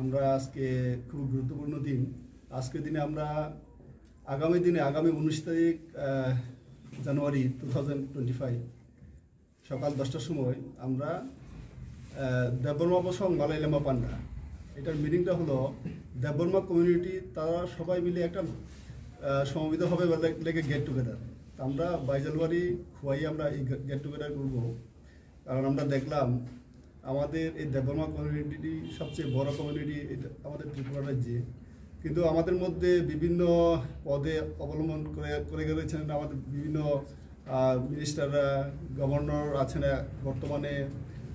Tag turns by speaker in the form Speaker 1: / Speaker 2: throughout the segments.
Speaker 1: আমরা আজকে খুব গুরুত্বপূর্ণ দিন। আজকের দিনে আমরা আগামী 19 তারিখ জানুয়ারি 2025 সকাল 10টার সময় আমরা দেববর্মা বসং মালাই লামা পান্ডা, এটার মিনিংটা হলো দেববর্মা কমিউনিটি তারা সবাই মিলে একটা সমবেত হবে লেগে গেট টুগেদার। আমরা 22 জানুয়ারি খুয়াই আমরা এই গেট টুগেদার করবো, কারণ আমরা দেখলাম আমাদের এই দেববর্মা কমিউনিটি সবচেয়ে বড় কমিউনিটি আমাদের ত্রিপুরা রাজ্যে, কিন্তু আমাদের মধ্যে বিভিন্ন পদে অবলম্বন করে গেছেন আমাদের বিভিন্ন মিনিস্টাররা, গভর্নর আছেন বর্তমানে,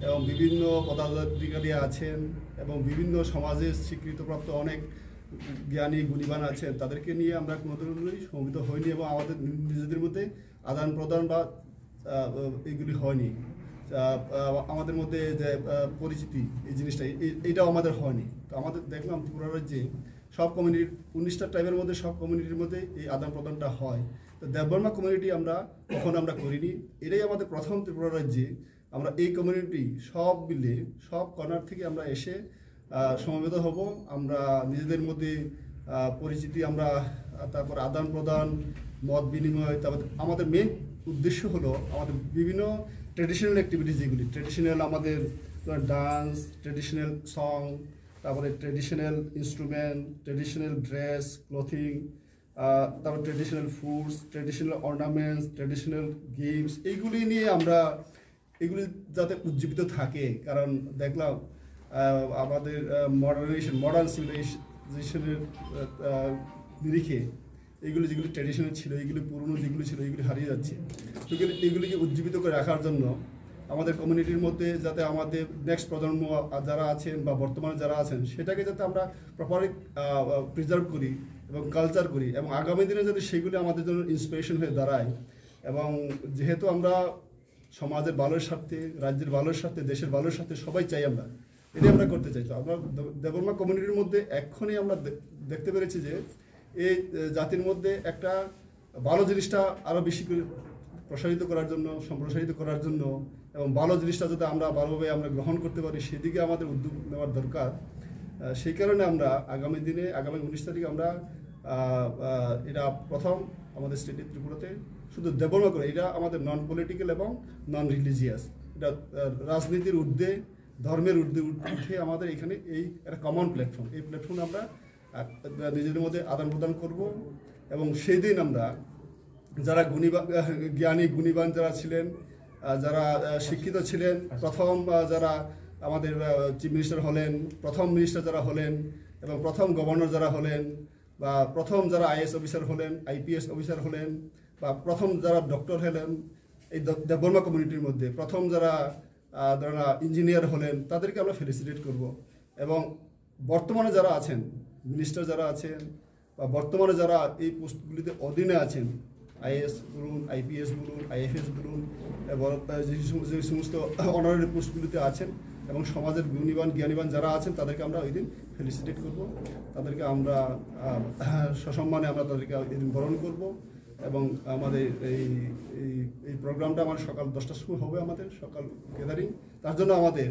Speaker 1: এবং বিভিন্ন পদাধিকারী আছেন, এবং বিভিন্ন সমাজের স্বীকৃতপ্রাপ্ত অনেক জ্ঞানী গুণীবান আছেন। তাদেরকে নিয়ে আমরা কোনো ধরনেরই সমবেত হইনি, এবং আমাদের নিজেদের মধ্যে আদান প্রদান বা এগুলি হয়নি। আমাদের মধ্যে যে পরিচিতি এই জিনিসটা এইটাও আমাদের হয়নি। তো আমাদের দেখলাম ত্রিপুরা রাজ্যে সব কমিউনিটির 19টা ট্রাইবের মধ্যে সব কমিউনিটির মধ্যে এই আদান প্রদানটা হয়। তো দেববর্মা কমিউনিটি আমরা কখনো আমরা করিনি, এটাই আমাদের প্রথম ত্রিপুরা রাজ্যে আমরা এই কমিউনিটি সব মিলে সব কর্নার থেকে আমরা এসে সমবেত হব। আমরা নিজেদের মধ্যে পরিচিতি আমরা তারপর আদান প্রদান, মত বিনিময়, তারপর আমাদের মেন উদ্দেশ্য হলো আমাদের বিভিন্ন ট্রেডিশনাল অ্যাক্টিভিটিস, যেগুলি ট্রেডিশনাল আমাদের ডান্স, ট্রেডিশনাল সং, তারপরে traditional instrument, traditional dress, clothing, তারপর traditional foods, traditional ornaments, traditional games, এইগুলি নিয়ে আমরা এগুলি যাতে উজ্জীবিত থাকে। কারণ দেখলাম আমাদের মডার্ন সিভিলাইজেশনের নিরিখে এইগুলি যেগুলি ট্র্যাডিশনাল ছিল, এইগুলি পুরনো যেগুলি ছিল, এইগুলি হারিয়ে যাচ্ছে। তো এগুলিকে উজ্জীবিত করে রাখার জন্য আমাদের কমিউনিটির মধ্যে যাতে আমাদের নেক্সট প্রজন্ম যারা আছেন বা বর্তমানে যারা আছেন সেটাকে যাতে আমরা প্রপারলি প্রিজার্ভ করি এবং কালচার করি, এবং আগামী দিনে যাতে সেগুলি আমাদের জন্য ইন্সপিরেশন হয়ে দাঁড়ায়। এবং যেহেতু আমরা সমাজের ভালোর স্বার্থে, রাজ্যের ভালোর স্বার্থে, দেশের ভালোর স্বার্থে সবাই চাই, আমরা এটাই আমরা করতে চাই। তো আমরা দেববর্মা কমিউনিটির মধ্যে এখনই আমরা দেখতে পেরেছি যে এই জাতির মধ্যে একটা ভালো জিনিসটা আরও বেশি করে প্রসারিত করার জন্য, সম্প্রসারিত করার জন্য, এবং ভালো জিনিসটা যাতে আমরা ভালোভাবে আমরা গ্রহণ করতে পারি সেদিকে আমাদের উদ্যোগ নেওয়ার দরকার। সেই কারণে আমরা আগামী 19 তারিখে আমরা এটা প্রথম আমাদের স্টেটে ত্রিপুরাতে শুধু দেববর্মা করে, এটা আমাদের নন পলিটিক্যাল এবং নন রিলিজিয়াস, এটা রাজনীতির ঊর্ধ্বে, ধর্মের ঊর্ধ্বে উঠে আমাদের এখানে এই একটা কমন প্ল্যাটফর্ম। এই প্ল্যাটফর্মে আমরা নিজেদের মধ্যে আদান প্রদান করব, এবং সেই দিন আমরা যারা জ্ঞানী গুণীবান যারা ছিলেন, যারা শিক্ষিত ছিলেন, প্রথম যারা আমাদের চিফ মিনিস্টার হলেন, প্রথম মিনিস্টার যারা হলেন, এবং প্রথম গভর্নর যারা হলেন, বা প্রথম যারা আইএস অফিসার হলেন, আইপিএস অফিসার হলেন, বা প্রথম যারা ডক্টর হলেন এই দেববর্মা কমিউনিটির মধ্যে, প্রথম যারা ইঞ্জিনিয়ার হলেন, তাদেরকে আমরা ফেলিসিটেট করব। এবং বর্তমানে যারা আছেন, মিনিস্টার যারা আছেন, বা বর্তমানে যারা এই পোস্টগুলিতে অধীনে আছেন, আইএস বলুন, আইপিএস বলুন, আইএফএস বলুন, এবং যে সমস্ত অনারারি পোস্টগুলিতে আছেন এবং সমাজের গুণীবান জ্ঞানীবান যারা আছেন, তাদেরকে আমরা ওই দিন ফেলিসিটেট করব। তাদেরকে আমরা সসম্মানে আমরা তাদেরকে এদিন বরণ করব। এবং আমাদের এই প্রোগ্রামটা আমার সকাল 10টার সময় হবে, আমাদের সকাল গ্যাদারিং। তার জন্য আমাদের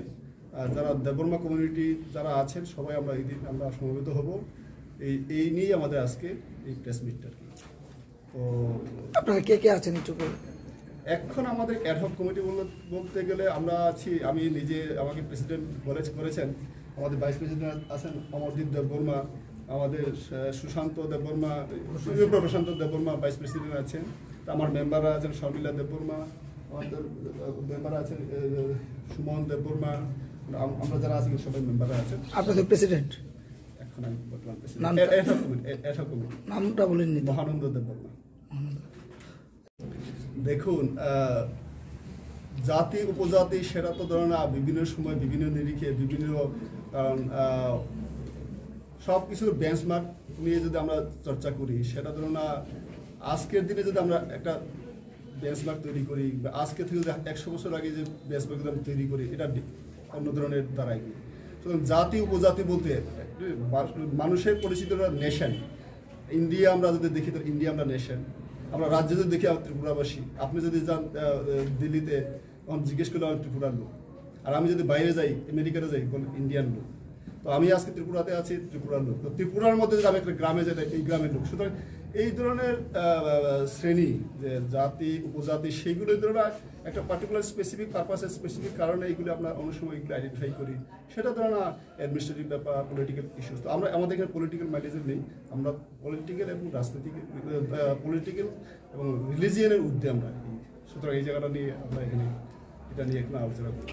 Speaker 1: যারা দেববর্মা কমিউনিটি যারা আছেন সবাই আমরা এই দিন আমরা সমবেত হব। এই নিয়েই আমাদের আজকে এই প্রেস মিটটা। তো
Speaker 2: আপনারা কে কে আছেন একটু?
Speaker 1: এখন আমাদের অ্যাডহক কমিটি বলতে গেলে আমরা আছি, আমি নিজে, আমাকে প্রেসিডেন্ট করেছেন, আমাদের ভাইস প্রেসিডেন্ট আছেন অমরদীপ দেববর্মা, আমাদের সুশান্ত দেববর্মা, প্রশান্ত দেববর্মা ভাইস প্রেসিডেন্ট আছেন, আমার মেম্বাররা আছেন শর্মিলা দেববর্মা, আমাদের মেম্বার আছেন সুমন দেববর্মা, আমরা যারা আছি সবাই মেম্বাররা আছেন।
Speaker 2: আপনাদের প্রেসিডেন্ট
Speaker 1: এখন আমি বর্তমান প্রেসিডেন্ট,
Speaker 2: নামটা বলেন।
Speaker 1: মহানন্দ দেববর্মা। দেখুন, জাতি উপজাতি সেটা তো ধরো না, বিভিন্ন সময় বিভিন্ন নিরিখে বিভিন্ন, কারণ সব কিছুর বেঞ্চমার্ক নিয়ে যদি আমরা চর্চা করি, সেটা ধরো না আজকের দিনে যদি আমরা একটা বেঞ্চমার্ক তৈরি করি, বা আজকে থেকে যদি 100 বছর আগে যে বেঞ্চমার্ক যদি আমরা তৈরি করি, এটা অন্য ধরনের দাঁড়ায়। সুতরাং জাতি উপজাতি বলতে মানুষের পরিচিত নেশন। ইন্ডিয়া আমরা যদি দেখি, তো ইন্ডিয়া আমরা নেশন। আমরা রাজ্যে যদি দেখি ত্রিপুরাবাসী, আপনি যদি যান দিল্লিতে, তখন জিজ্ঞেস করলে আমার ত্রিপুরার লোক, আর আমি যদি বাইরে যাই, আমেরিকাতে যাই, বলে ইন্ডিয়ান লোক। তো আমি আজকে ত্রিপুরাতে আছি, ত্রিপুরার লোক। তো ত্রিপুরার মধ্যে যদি আমি একটা গ্রামে যেটা এই গ্রামের লোক, সুতরাং এই ধরনের শ্রেণী যে জাতি উপজাতি সেইগুলো ধরনের একটা পার্টিকুলার স্পেসিফিক পারপাসে স্পেসিফিক কারণে এইগুলো আমরা অনেক সময় এগুলো আইডেন্টিফাই করি, সেটা ধরো না অ্যাডমিনিস্ট্রেটিভ ব্যাপার, পলিটিক্যাল ইস্যুস। তো আমরা আমাদের এখানে পলিটিক্যাল ম্যাটারিজম নেই, আমরা পলিটিক্যাল এবং রাজনৈতিক পলিটিক্যাল এবং রিলিজিয়ানের ঊর্ধ্বে আমরা। সুতরাং এই জায়গাটা নিয়ে আমরা এখানে এটা নিয়ে একটু আলোচনা করি।